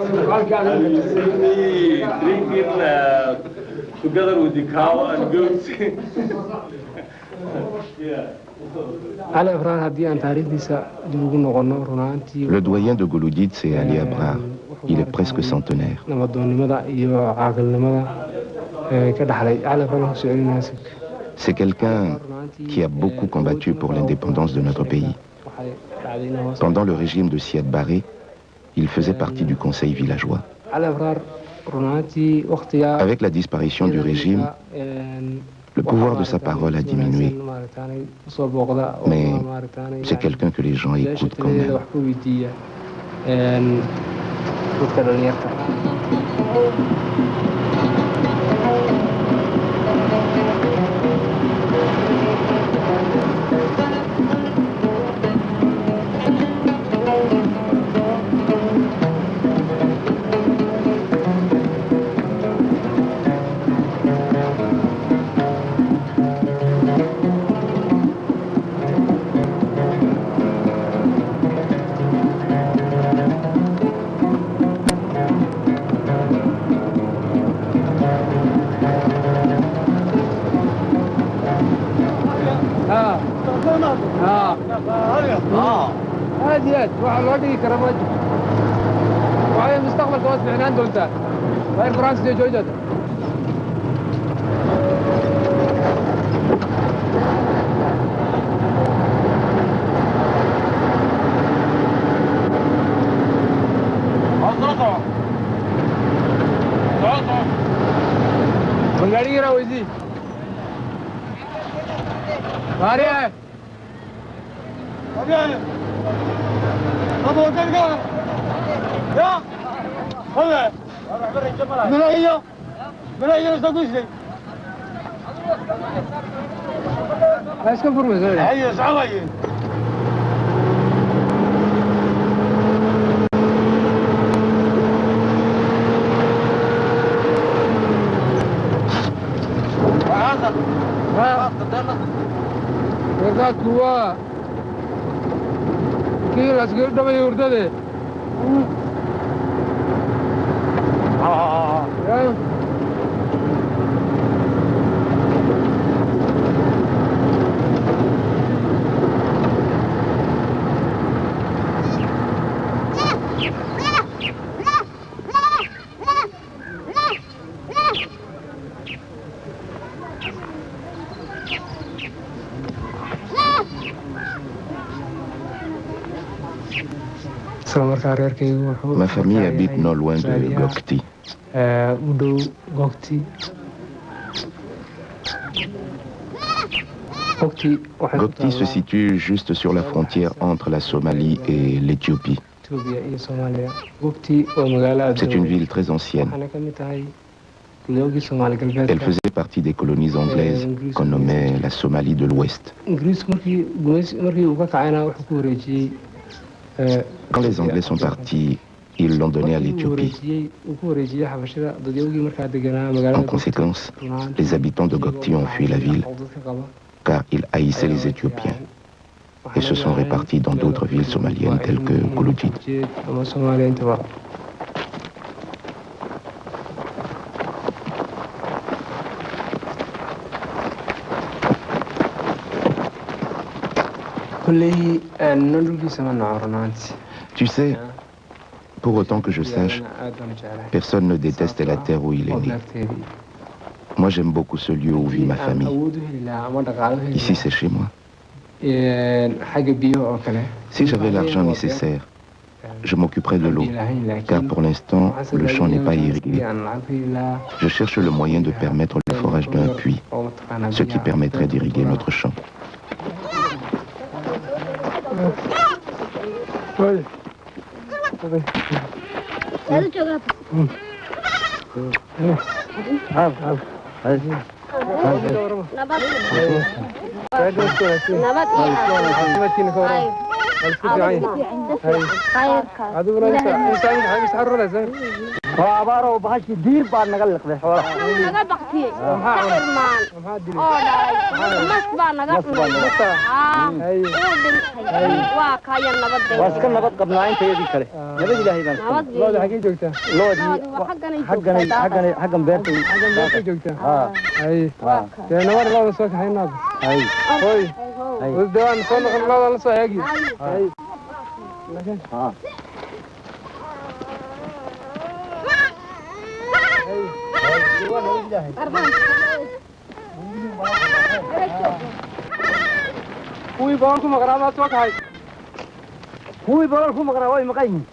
me drinking together with the cow and goats. Le doyen de Gouloudid, c'est Ali Abrar. Il est presque centenaire. C'est quelqu'un qui a beaucoup combattu pour l'indépendance de notre pays. Pendant le régime de Siad Barré, il faisait partie du conseil villageois. Avec la disparition du régime, le pouvoir de sa parole a diminué. Mais c'est quelqu'un que les gens écoutent quand même. هاديات واحد الوادي كرامات وهي مستقبل كوات بعنان دولتا وهي فرنسا دي جوجة بنغاري راويزي ماريا أبو تلقى يا هلا من أيه نستقبل شيء ايش كم فرمة زين هيا سعوي هذا هو كي الأسكير ده ما يورده Ma famille habite non loin de Gokti. Gokti se situe juste sur la frontière entre la Somalie et l'Éthiopie. C'est une ville très ancienne. Elle faisait partie des colonies anglaises qu'on nommait la Somalie de l'Ouest. Quand les Anglais sont partis, ils l'ont donné à l'Éthiopie. En conséquence, les habitants de Gokti ont fui la ville, car ils haïssaient les Éthiopiens et se sont répartis dans d'autres villes somaliennes telles que Gouloudid. Tu sais, pour autant que je sache, personne ne déteste la terre où il est né. Moi, j'aime beaucoup ce lieu où vit ma famille. Ici, c'est chez moi. Si j'avais l'argent nécessaire, je m'occuperais de l'eau, car pour l'instant, le champ n'est pas irrigué. Je cherche le moyen de permettre le forage d'un puits, ce qui permettrait d'irriguer notre champ. نبات adiguna imisa xarunaysa waa abaar oo bahashi diir baa naga liqday xoolaha naga baqtiyey irmaan oo dhalay mas baa naga cunay uu dhintay waa kaya nabadda waa iska nabad qabnaa intayadii kale nabad ilaahay baan looda xagee joogtaa loodii xaggan beerta joogtaa dee nabada looda soo kaxaynaada hoy dawaan soo noqon looda la soo eegi kuwii boqol ku maqnaa maad soo kaxay kuwii boqol ku maqnaa way maqan yihiin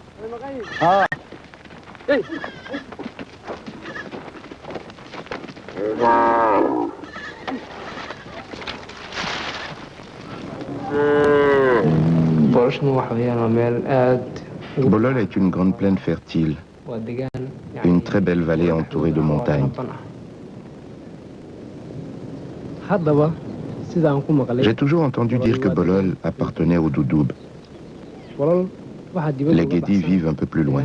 Bolol est une grande plaine fertile, une très belle vallée entourée de montagnes. J'ai toujours entendu dire que Bolol appartenait aux Doudoubes. Les Guédis vivent un peu plus loin.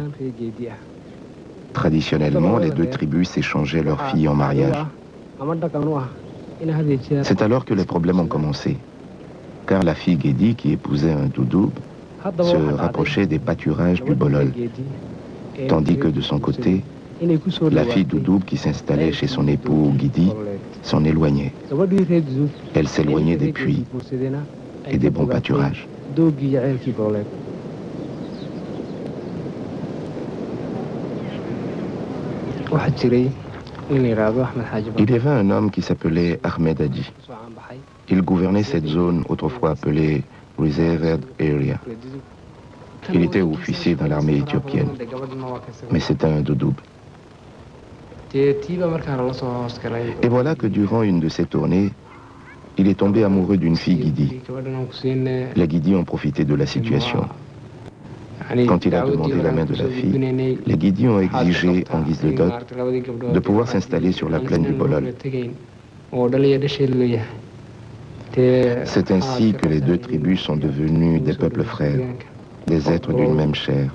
Traditionnellement, les deux tribus s'échangeaient leurs filles en mariage. C'est alors que les problèmes ont commencé, car la fille Guédi qui épousait un Doudoube se rapprochait des pâturages du Bolol, tandis que de son côté, la fille Doudoube qui s'installait chez son époux Guidi s'en éloignait. Elle s'éloignait des puits et des bons pâturages. Il y avait un homme qui s'appelait Ahmed Hadji. Il gouvernait cette zone autrefois appelée Reserved Area. Il était officier dans l'armée éthiopienne, mais c'était un Doudoube. Et voilà que durant une de ses tournées, il est tombé amoureux d'une fille Guidi. Les Guidi ont profité de la situation. Quand il a demandé la main de la fille, les Guidi ont exigé, en guise de dot, de pouvoir s'installer sur la plaine du Bolol. C'est ainsi que les deux tribus sont devenues des peuples frères, des êtres d'une même chair.